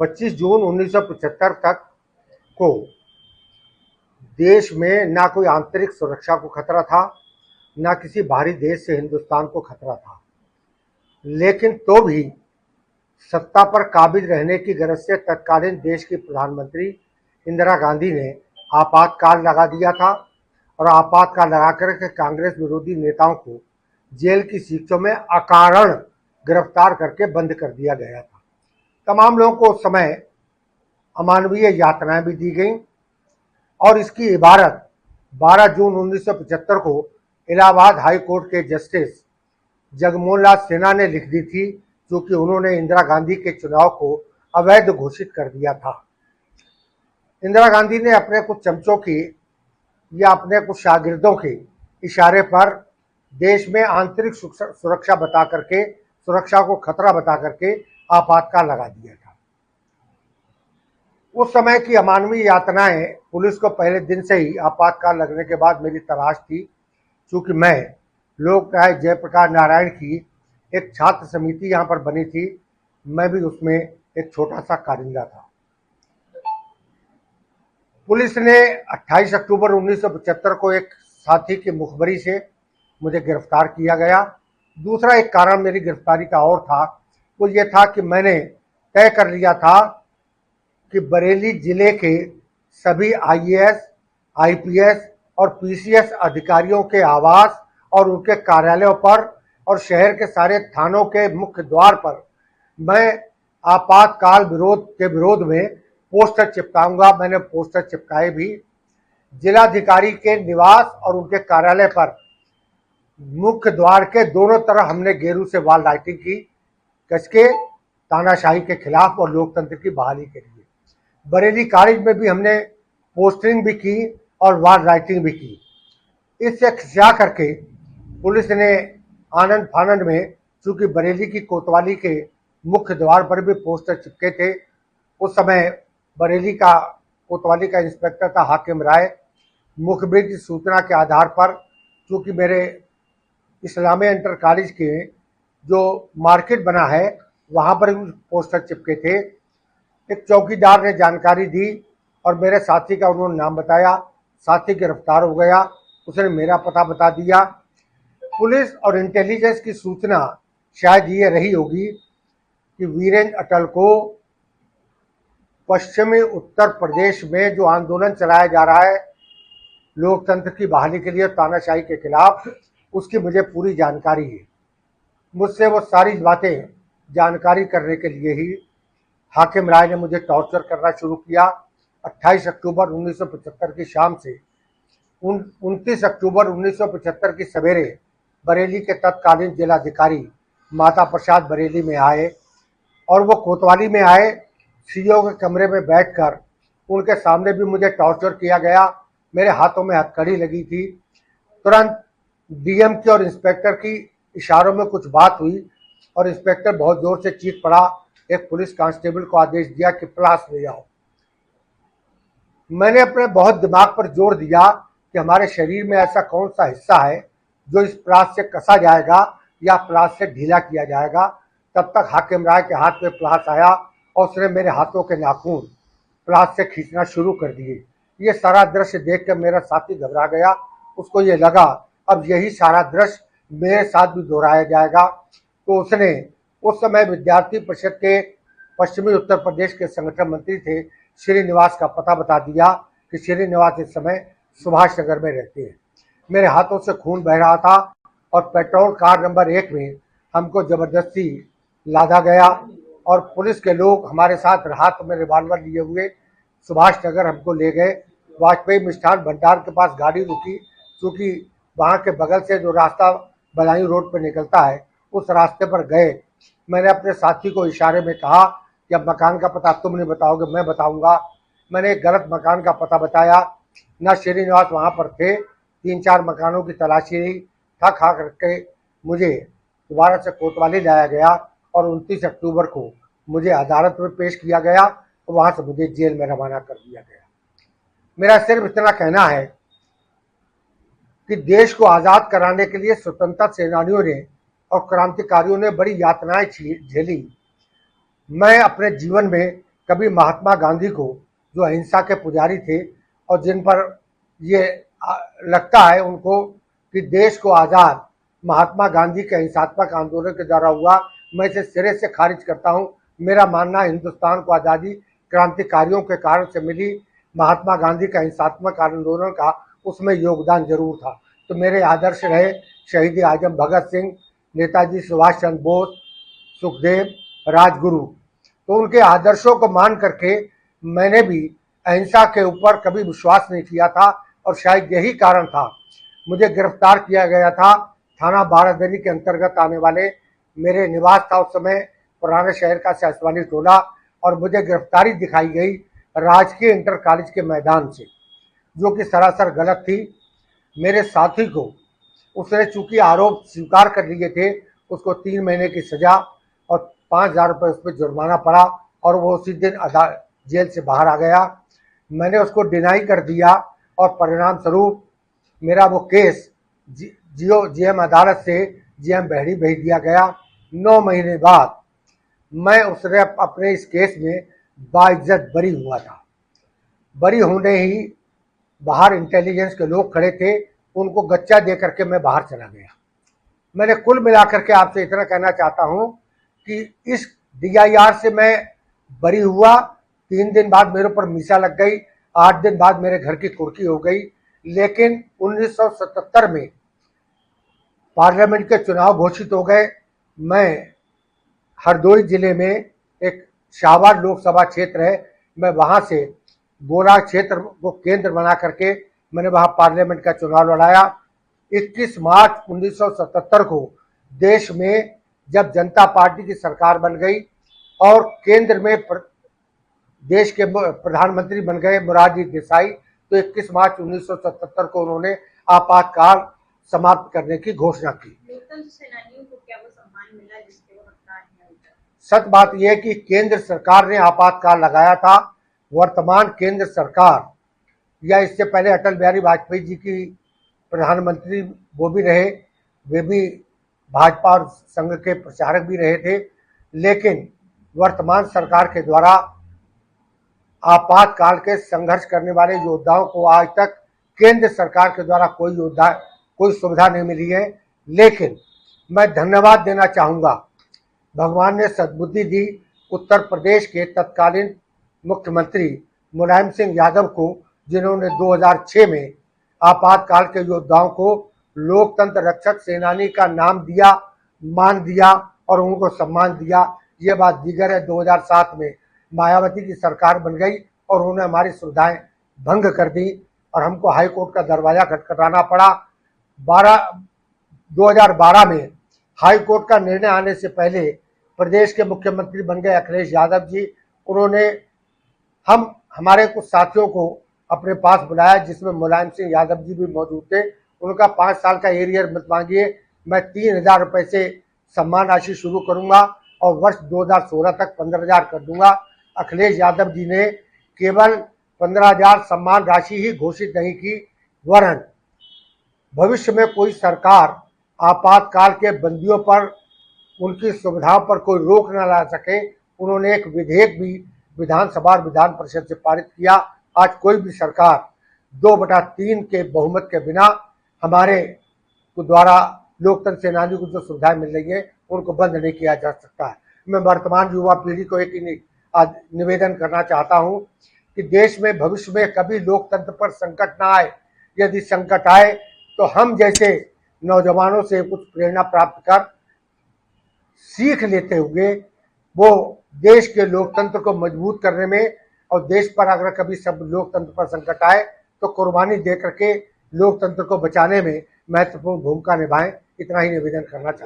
25 जून 1975 तक को देश में ना कोई आंतरिक सुरक्षा को खतरा था, ना किसी बाहरी देश से हिंदुस्तान को खतरा था। लेकिन तो भी सत्ता पर काबिज रहने की गरज से तत्कालीन देश की प्रधानमंत्री इंदिरा गांधी ने आपातकाल लगा दिया था और आपातकाल लगाकर के कांग्रेस विरोधी नेताओं को जेल की सीटों में अकारण गिरफ्तार करके बंद कर दिया गया था। तमाम लोगों को उस समय अमानवीय यातनाएं भी दी गईं और इसकी इबारत 12 जून 1975 को इलाहाबाद हाई कोर्ट के जस्टिस जगमोहन लाल सिन्हा ने लिख दी थी, क्योंकि उन्होंने इंदिरा गांधी के चुनाव को अवैध घोषित कर दिया था। इंदिरा गांधी ने अपने कुछ चमचों की या अपने कुछ शागिर्दों के इशारे पर देश में आंतरिक सुरक्षा बता करके, सुरक्षा को खतरा बता करके आपातकाल लगा दिया था। उस समय की अमानवीय यातनाएं पुलिस को पहले दिन से ही आपातकाल लगने के बाद मेरी तलाश थी, क्योंकि मैं लोक नायक जयप्रकाश नारायण की एक छात्र समिति यहाँ पर बनी थी। मैं भी उसमें एक छोटा सा कारिंदा था। पुलिस ने 28 अक्टूबर 1975 को एक साथी की मुखबरी से मुझे गिरफ्तार किया गया। दूसरा एक कारण मेरी गिरफ्तारी का और था, वो ये था कि मैंने तय कर लिया था कि बरेली जिले के सभी आईएएस, आईपीएस और पीसीएस अधिकारियों के आवास और उनके कार्यालयों पर और शहर के सारे थानों के मुख्य द्वार पर मैं आपातकाल के विरोध में पोस्टर चिपकाऊंगा। मैंने पोस्टर चिपकाए भी। जिलाधिकारी के निवास और उनके कार्यालय पर मुख्य द्वार के दोनों तरफ हमने गेरू से वॉल राइटिंग की, कसके तानाशाही के खिलाफ और लोकतंत्र की बहाली के लिए। बरेली कॉलेज में भी हमने पोस्टरिंग भी की और वॉल राइटिंग भी की। इससे खिंचा करके पुलिस ने आनंद फानंद में, चूंकि बरेली की कोतवाली के मुख्य द्वार पर भी पोस्टर चिपके थे, उस समय बरेली का कोतवाली का इंस्पेक्टर था हाकिम राय। मुखबिर की सूचना के आधार पर, चूंकि मेरे इस्लामिया इंटर कॉलेज के जो मार्केट बना है वहाँ पर भी पोस्टर चिपके थे। एक चौकीदार ने जानकारी दी और मेरे साथी का उन्होंने नाम बताया। साथी गिरफ्तार हो गया, उसने मेरा पता बता दिया। पुलिस और इंटेलिजेंस की सूचना शायद ये रही होगी कि वीरेंद्र अटल को पश्चिमी उत्तर प्रदेश में जो आंदोलन चलाया जा रहा है लोकतंत्र की बहाली के लिए, तानाशाही के खिलाफ, उसकी मुझे पूरी जानकारी है। मुझसे वो सारी बातें जानकारी करने के लिए ही हाकिम राय ने मुझे टॉर्चर करना शुरू किया। 28 अक्टूबर 1975 की शाम से 29 अक्टूबर 1975 की सवेरे बरेली के तत्कालीन जिलाधिकारी माता प्रसाद बरेली में आए और वो कोतवाली में आए। सीईओ के कमरे में बैठकर उनके सामने भी मुझे टॉर्चर किया गया। मेरे हाथों में हथकड़ी लगी थी। तुरंत डीएम की और इंस्पेक्टर की इशारों में कुछ बात हुई और इंस्पेक्टर बहुत जोर से चीख पड़ा। एक पुलिस कांस्टेबल को आदेश दिया कि प्लास ले आओ। मैंने अपने बहुत दिमाग पर जोर दिया कि हमारे शरीर में ऐसा कौन सा हिस्सा है जो इस प्लास से कसा जाएगा या प्लास से ढीला किया जाएगा। तब तक हाकिम राय के हाथ में प्लास आया और उसने मेरे हाथों के नाखून प्लास से खींचना शुरू कर दिए। ये सारा दृश्य देखकर मेरा साथी घबरा गया। उसको ये लगा अब यही सारा दृश्य मेरे साथ भी दोहराया जाएगा। तो उसने, उस समय विद्यार्थी परिषद के पश्चिमी उत्तर प्रदेश के संगठन मंत्री थे श्रीनिवास का पता बता दिया कि श्रीनिवास इस समय सुभाष नगर में रहते हैं। मेरे हाथों से खून बह रहा था और पेट्रोल कार नंबर 1 में हमको जबरदस्ती लादा गया और पुलिस के लोग हमारे साथ हाथ में रिवॉल्वर लिए हुए सुभाष नगर हमको ले गए। वाजपेयी मिष्ठान भंडार के पास गाड़ी रुकी, क्योंकि वहाँ के बगल से जो रास्ता बदायूं रोड पर निकलता है उस रास्ते पर गए। मैंने अपने साथी को इशारे में कहा कि अब मकान का पता तुम नहीं बताओगे, मैं बताऊंगा। मैंने एक गलत मकान का पता बताया। न श्रीनिवास वहाँ पर थे। 3-4 मकानों की तलाशी रही। थक हाक करके मुझे दोबारा से कोतवाली लाया गया और 29 अक्टूबर को मुझे अदालत में पेश किया गया और वहाँ से मुझे जेल में रवाना कर दिया गया। मेरा सिर्फ इतना कहना है कि देश को आज़ाद कराने के लिए स्वतंत्रता सेनानियों ने और क्रांतिकारियों ने बड़ी यातनाएं झेली। मैं अपने जीवन में कभी महात्मा गांधी को, जो अहिंसा के पुजारी थे और जिन पर ये लगता है उनको कि देश को आज़ाद महात्मा गांधी के हिंसात्मक आंदोलन के द्वारा हुआ, मैं इसे सिरे से खारिज करता हूँ। मेरा मानना हिंदुस्तान को आज़ादी क्रांतिकारियों के कारण से मिली, महात्मा गांधी का हिंसात्मक आंदोलन का उसमें योगदान जरूर था। तो मेरे आदर्श रहे शहीद आजम भगत सिंह, नेताजी सुभाष चंद्र बोस, सुखदेव, राजगुरु। तो उनके आदर्शों को मान करके मैंने भी अहिंसा के ऊपर कभी विश्वास नहीं किया था और शायद यही कारण था मुझे गिरफ्तार किया गया था। थाना बारादरी के अंतर्गत आने वाले मेरे निवास था उस समय पुराने शहर का सैसवानी टोला, और मुझे गिरफ्तारी दिखाई गई राजकीय इंटर कॉलेज के मैदान से, जो कि सरासर गलत थी। मेरे साथी को उसने चूंकि आरोप स्वीकार कर लिए थे, उसको 3 महीने की सजा और 5,000 रुपये उस पर जुर्माना पड़ा और वो उसी दिन जेल से बाहर आ गया। मैंने उसको डिनाई कर दिया और परिणाम स्वरूप मेरा वो केस जीएम अदालत से जीएम बहरी भेज दिया गया। 9 महीने बाद मैं उसने अपने इस केस में बाइज्जत बरी हुआ था। बरी होने ही बाहर इंटेलिजेंस के लोग खड़े थे, उनको गच्चा दे करके मैं बाहर चला गया। मैंने कुल मिलाकर के आपसे इतना कहना चाहता हूं कि इस DIR से मैं बरी हुआ। 3 दिन बाद मेरे ऊपर मीसा लग गई, 8 दिन बाद मेरे घर की कुर्की हो गई। लेकिन 1977 में पार्लियामेंट के चुनाव घोषित हो गए। मैं हरदोई जिले में एक शाहबाद लोकसभा क्षेत्र है, मैं वहां से बोरा क्षेत्र को केंद्र बना करके मैंने वहां पार्लियामेंट का चुनाव लड़ाया। 21 मार्च 1977 को देश में जब जनता पार्टी की सरकार बन गई और केंद्र में देश के प्रधानमंत्री बन गए मोरारजी देसाई, तो 21 मार्च 1977 को उन्होंने आपातकाल समाप्त करने की घोषणा की। लोकतंत्र सेनानियों को क्या वो सम्मान मिला जिसके वो हकदार हैं? सच बात यह है कि केंद्र सरकार ने आपातकाल लगाया था। वर्तमान केंद्र सरकार या इससे पहले अटल बिहारी वाजपेयी जी की प्रधानमंत्री वो भी रहे, वे भी भाजपा और संघ के प्रचारक भी रहे थे। लेकिन वर्तमान सरकार के द्वारा आपातकाल के संघर्ष करने वाले योद्धाओं को आज तक केंद्र सरकार के द्वारा कोई सुविधा नहीं मिली है। लेकिन मैं धन्यवाद देना चाहूँगा, भगवान ने सद्बुद्धि दी उत्तर प्रदेश के तत्कालीन मुख्यमंत्री मुलायम सिंह यादव को, जिन्होंने 2006 में आपातकाल के योद्धाओं को लोकतंत्र रक्षक सेनानी का नाम दिया, मान दिया और उनको सम्मान दिया। ये बात दीगर है, 2007 में मायावती की सरकार बन गई और उन्होंने हमारी सुविधाएं भंग कर दी और हमको हाई कोर्ट का दरवाजा खटखटाना पड़ा। 2012 में हाई कोर्ट का निर्णय आने से पहले प्रदेश के मुख्यमंत्री बन गए अखिलेश यादव जी। उन्होंने हमारे कुछ साथियों को अपने पास बुलाया, जिसमें मुलायम सिंह यादव जी भी मौजूद थे। उनका 5 साल का एरियर मत मांगिए, मैं 3,000 रुपये से सम्मान राशि शुरू करूंगा और वर्ष 2016 तक 15,000 कर दूंगा। अखिलेश यादव जी ने केवल 15,000 सम्मान राशि ही घोषित नहीं की, वरन भविष्य में कोई सरकार आपातकाल के बंदियों पर, उनकी सुविधाओं पर कोई रोक न ला सके, उन्होंने एक विधेयक भी विधानसभा और विधान परिषद से पारित किया। आज कोई भी सरकार 2/3 के बहुमत के बिना हमारे द्वारा लोकतंत्र सेनानियों को जो सुविधाएं मिल रही है उनको बंद नहीं किया जा सकता है। मैं वर्तमान युवा पीढ़ी को एक निवेदन करना चाहता हूं कि देश में भविष्य में कभी लोकतंत्र पर संकट ना आए। यदि संकट आए तो हम जैसे नौजवानों से कुछ प्रेरणा प्राप्त कर सीख लेते हुए वो देश के लोकतंत्र को मजबूत करने में, और देश पर अगर कभी सब लोकतंत्र पर संकट आए तो कुर्बानी दे करके लोकतंत्र को बचाने में महत्वपूर्ण भूमिका निभाएं। इतना ही निवेदन करना चाहता हूं।